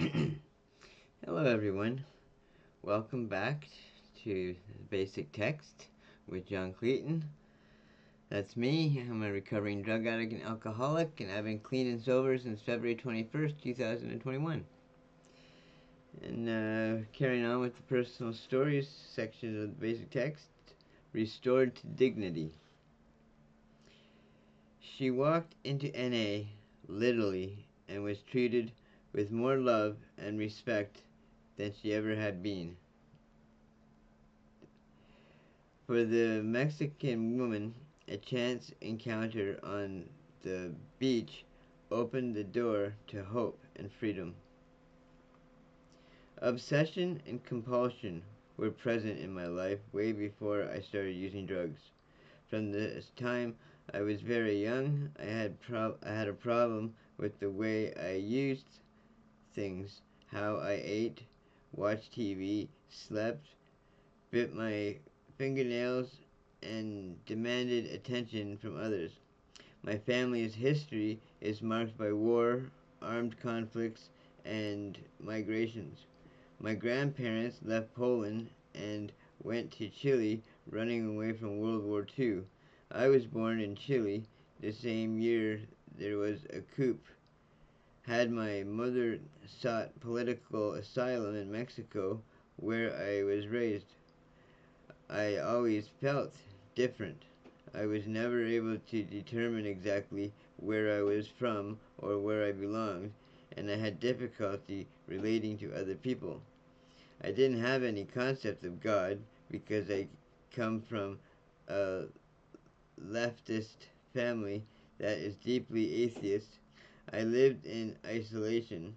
Hello, everyone. Welcome back to Basic Text with John Clayton. That's me. I'm a recovering drug addict and alcoholic, and I've been clean and sober since February 21st, 2021. And carrying on with the personal stories section of the Basic Text, Restored to Dignity. She walked into NA, literally, and was treated with more love and respect than she ever had been. For the Mexican woman, a chance encounter on the beach opened the door to hope and freedom. Obsession and compulsion were present in my life way before I started using drugs. From the time I was very young, I had a problem with the way I used things, how I ate, watched TV, slept, bit my fingernails, and demanded attention from others. My family's history is marked by war, armed conflicts, and migrations. My grandparents left Poland and went to Chile, running away from World War II. I was born in Chile the same year there was a coup. Had my mother sought political asylum in Mexico, where I was raised. I always felt different. I was never able to determine exactly where I was from or where I belonged, and I had difficulty relating to other people. I didn't have any concept of God because I come from a leftist family that is deeply atheist. I lived in isolation.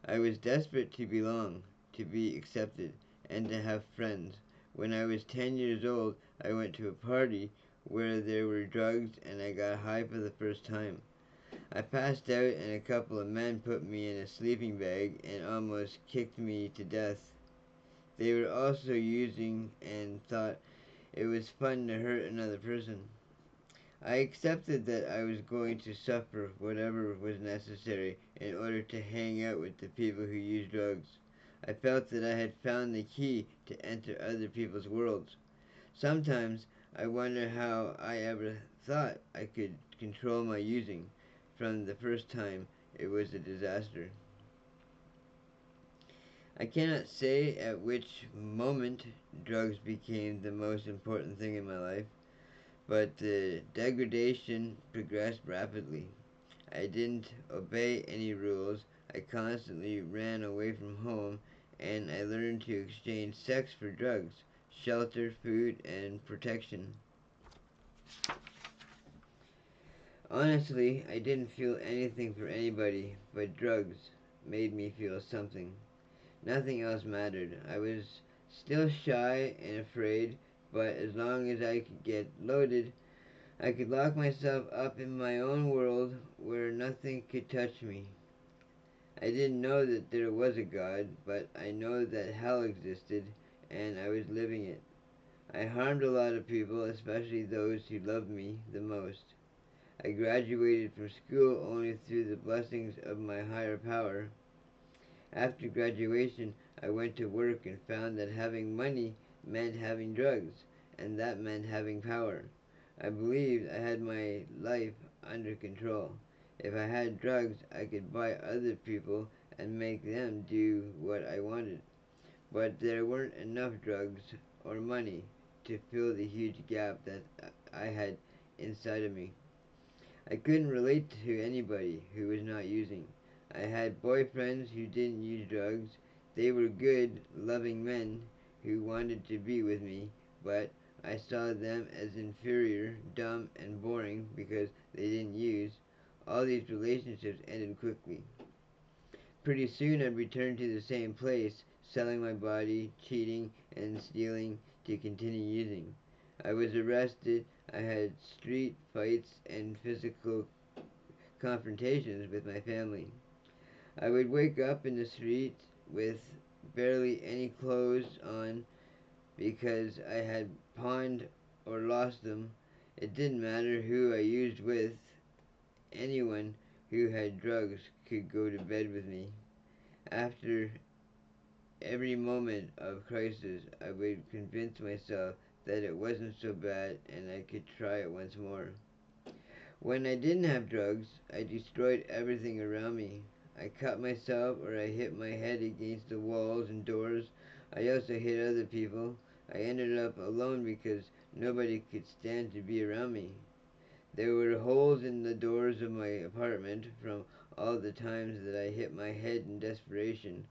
I was desperate to belong, to be accepted, and to have friends. When I was 10 years old, I went to a party where there were drugs and I got high for the first time. I passed out and a couple of men put me in a sleeping bag and almost kicked me to death. They were also using and thought it was fun to hurt another person. I accepted that I was going to suffer whatever was necessary in order to hang out with the people who use drugs. I felt that I had found the key to enter other people's worlds. Sometimes I wonder how I ever thought I could control my using. From the first time, it was a disaster. I cannot say at which moment drugs became the most important thing in my life, but the degradation progressed rapidly. I didn't obey any rules. I constantly ran away from home, and I learned to exchange sex for drugs, shelter, food, and protection. Honestly, I didn't feel anything for anybody, but drugs made me feel something. Nothing else mattered. I was still shy and afraid, but as long as I could get loaded, I could lock myself up in my own world where nothing could touch me. I didn't know that there was a God, but I know that hell existed, and I was living it. I harmed a lot of people, especially those who loved me the most. I graduated from school only through the blessings of my higher power. After graduation, I went to work and found that having money meant having drugs, and that meant having power. I believed I had my life under control. If I had drugs, I could buy other people and make them do what I wanted. But there weren't enough drugs or money to fill the huge gap that I had inside of me. I couldn't relate to anybody who was not using. I had boyfriends who didn't use drugs. They were good, loving men who wanted to be with me, but I saw them as inferior, dumb, and boring because they didn't use. All these relationships ended quickly. Pretty soon I'd return to the same place, selling my body, cheating, and stealing to continue using. I was arrested. I had street fights and physical confrontations with my family. I would wake up in the street with barely any clothes on because I had pawned or lost them. It didn't matter who I used with. Anyone who had drugs could go to bed with me. After every moment of crisis, I would convince myself that it wasn't so bad and I could try it once more. When I didn't have drugs, I destroyed everything around me. I cut myself or I hit my head against the walls and doors. I also hit other people. I ended up alone because nobody could stand to be around me. There were holes in the doors of my apartment from all the times that I hit my head in desperation.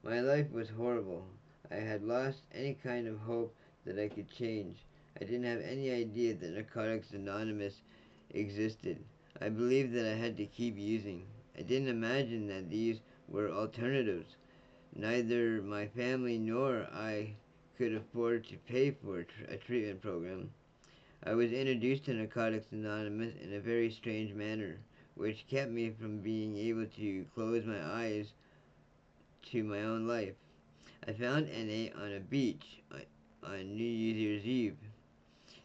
My life was horrible. I had lost any kind of hope that I could change. I didn't have any idea that Narcotics Anonymous existed. I believed that I had to keep using. I didn't imagine that these were alternatives. Neither my family nor I could afford to pay for a treatment program. I was introduced to Narcotics Anonymous in a very strange manner, which kept me from being able to close my eyes to my own life. I found NA on a beach on New Year's Eve.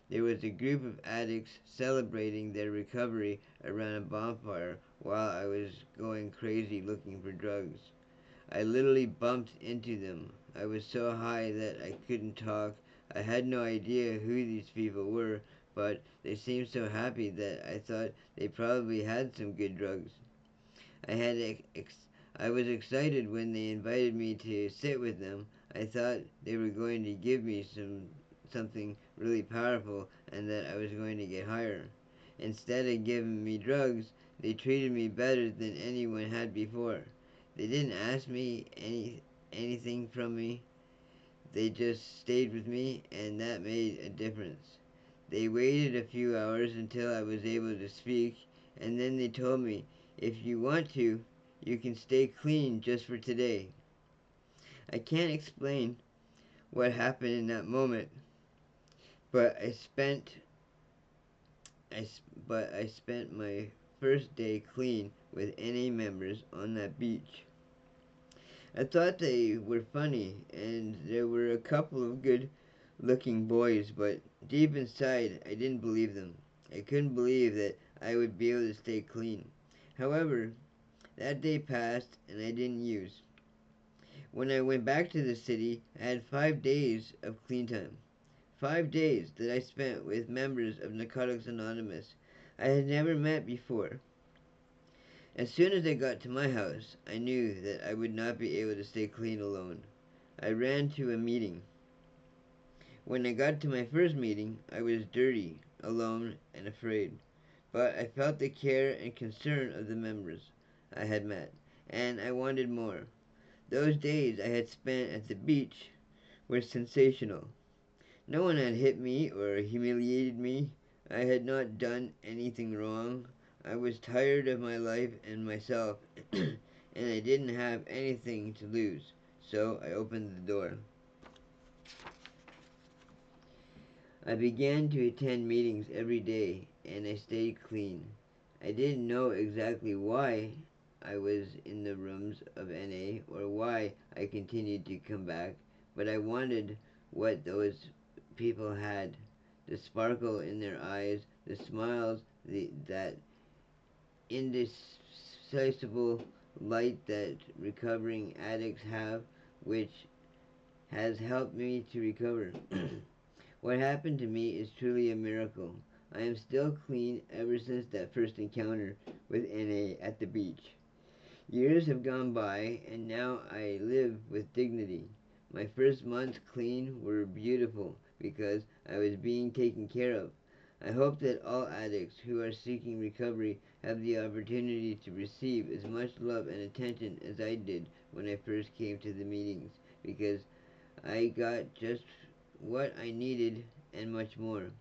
There was a group of addicts celebrating their recovery around a bonfire while I was going crazy looking for drugs. I literally bumped into them. I was so high that I couldn't talk. I had no idea who these people were, but they seemed so happy that I thought they probably had some good drugs. I had I was excited when they invited me to sit with them. I thought they were going to give me something really powerful and that I was going to get higher. Instead of giving me drugs, they treated me better than anyone had before. They didn't ask me anything from me. They just stayed with me and that made a difference. They waited a few hours until I was able to speak and then they told me, if you want to, you can stay clean just for today. I can't explain what happened in that moment, but I I spent my first day clean with NA members on that beach. I thought they were funny, and there were a couple of good looking boys, but deep inside, I didn't believe them. I couldn't believe that I would be able to stay clean. However, that day passed, and I didn't use. When I went back to the city, I had 5 days of clean time. 5 days that I spent with members of Narcotics Anonymous I had never met before. As soon as I got to my house, I knew that I would not be able to stay clean alone. I ran to a meeting. When I got to my first meeting, I was dirty, alone, and afraid. But I felt the care and concern of the members I had met, and I wanted more. Those days I had spent at the beach were sensational. No one had hit me or humiliated me. I had not done anything wrong. I was tired of my life and myself, and I didn't have anything to lose. So I opened the door. I began to attend meetings every day, and I stayed clean. I didn't know exactly why I was in the rooms of NA or why I continued to come back, but I wanted what those people had, the sparkle in their eyes, the smiles, that indecipherable light that recovering addicts have, which has helped me to recover. What happened to me is truly a miracle. I am still clean ever since that first encounter with NA at the beach. Years have gone by, and now I live with dignity. My first months clean were beautiful because I was being taken care of. I hope that all addicts who are seeking recovery have the opportunity to receive as much love and attention as I did when I first came to the meetings, because I got just what I needed and much more.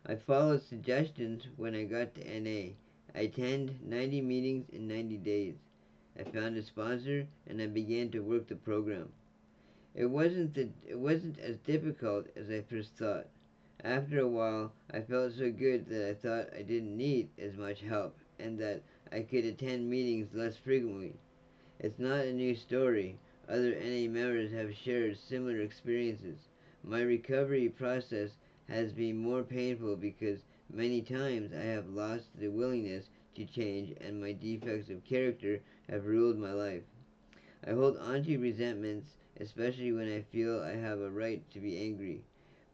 I followed suggestions when I got to NA. I attend 90 meetings in 90 days. I found a sponsor and I began to work the program. It wasn't as difficult as I first thought. After a while, I felt so good that I thought I didn't need as much help and that I could attend meetings less frequently. It's not a new story. Other NA members have shared similar experiences. My recovery process has been more painful because many times I have lost the willingness to change and my defects of character have ruled my life. I hold on to resentments, especially when I feel I have a right to be angry.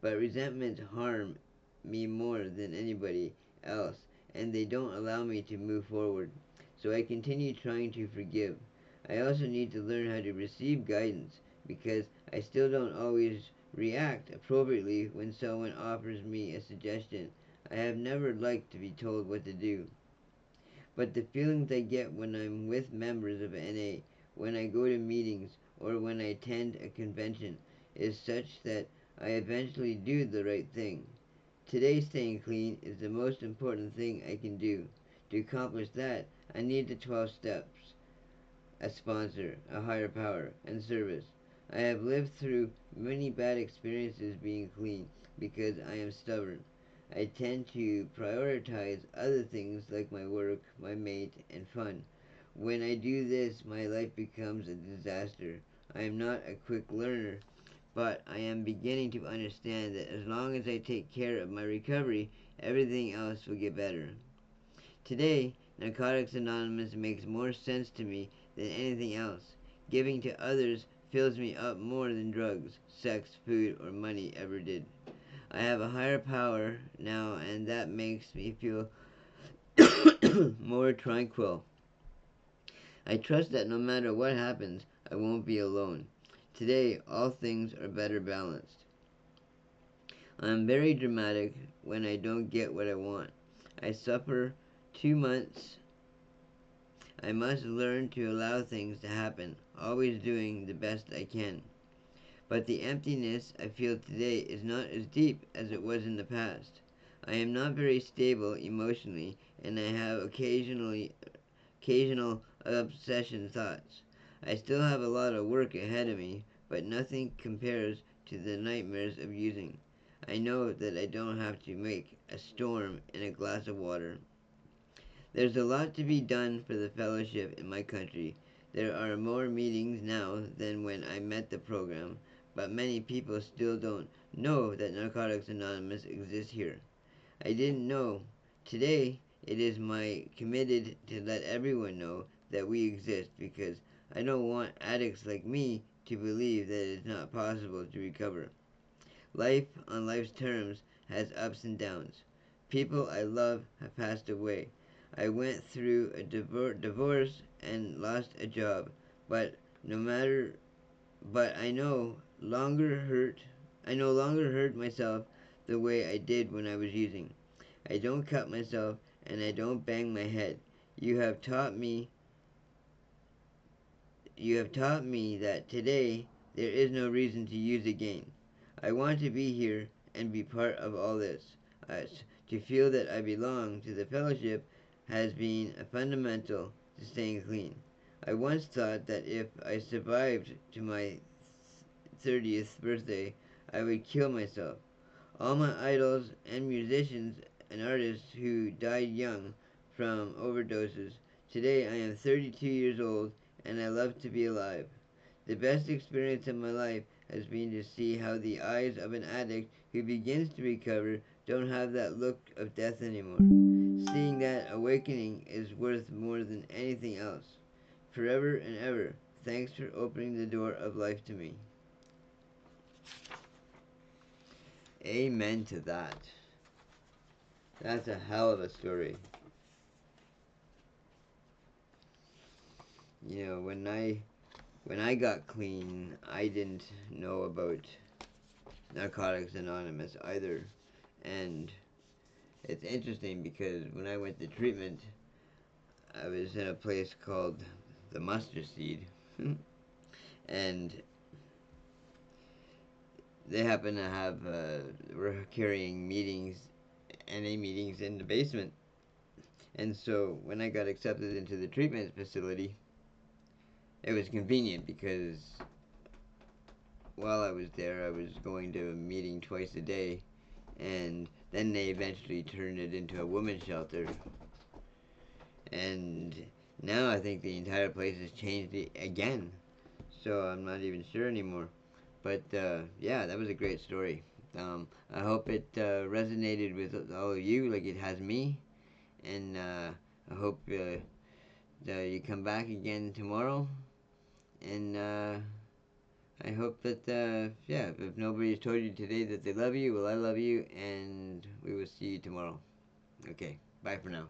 But resentments harm me more than anybody else, and they don't allow me to move forward. So I continue trying to forgive. I also need to learn how to receive guidance because I still don't always react appropriately when someone offers me a suggestion. I have never liked to be told what to do. But the feelings I get when I'm with members of NA, when I go to meetings, or when I attend a convention is such that I eventually do the right thing. Today, staying clean is the most important thing I can do. To accomplish that, I need the 12 steps, a sponsor, a higher power, and service. I have lived through many bad experiences being clean because I am stubborn. I tend to prioritize other things like my work, my mate, and fun. When I do this, my life becomes a disaster. I am not a quick learner, but I am beginning to understand that as long as I take care of my recovery, everything else will get better. Today, Narcotics Anonymous makes more sense to me than anything else. Giving to others fills me up more than drugs, sex, food, or money ever did. I have a higher power now, and that makes me feel more tranquil. I trust that no matter what happens, I won't be alone. Today, all things are better balanced. I am very dramatic when I don't get what I want. I suffer 2 months. I must learn to allow things to happen, always doing the best I can. But the emptiness I feel today is not as deep as it was in the past. I am not very stable emotionally, and I have occasional obsession thoughts. I still have a lot of work ahead of me, but nothing compares to the nightmares of using. I know that I don't have to make a storm in a glass of water. There's a lot to be done for the fellowship in my country. There are more meetings now than when I met the program, but many people still don't know that Narcotics Anonymous exists here. I didn't know. Today, it is my committed to let everyone know that we exist because I don't want addicts like me to believe that it is not possible to recover. Life on life's terms has ups and downs. People I love have passed away. I went through a divorce and lost a job, but no matter but I no longer hurt myself the way I did when I was using. I don't cut myself and I don't bang my head. You have taught me you have taught me that today there is no reason to use again. I want to be here and be part of all this. To feel that I belong to the fellowship has been a fundamental to staying clean. I once thought that if I survived to my 30th birthday, I would kill myself. All my idols and musicians and artists who died young from overdoses. Today I am 32 years old and I love to be alive. The best experience of my life has been to see how the eyes of an addict who begins to recover don't have that look of death anymore. Seeing that awakening is worth more than anything else. Forever and ever, thanks for opening the door of life to me. Amen to that. That's a hell of a story. You know, when I got clean, I didn't know about Narcotics Anonymous either. And it's interesting because when I went to treatment, I was in a place called the Mustard Seed. And they happen to have, were carrying meetings, NA meetings in the basement. And so when I got accepted into the treatment facility, it was convenient because while I was there, I was going to a meeting twice a day, and then they eventually turned it into a women's shelter. And now I think the entire place has changed again, so I'm not even sure anymore. But yeah, that was a great story. I hope it resonated with all of you like it has me, and I hope that you come back again tomorrow. And I hope that, yeah, if nobody's told you today that they love you, well, I love you, and we will see you tomorrow. Okay, bye for now.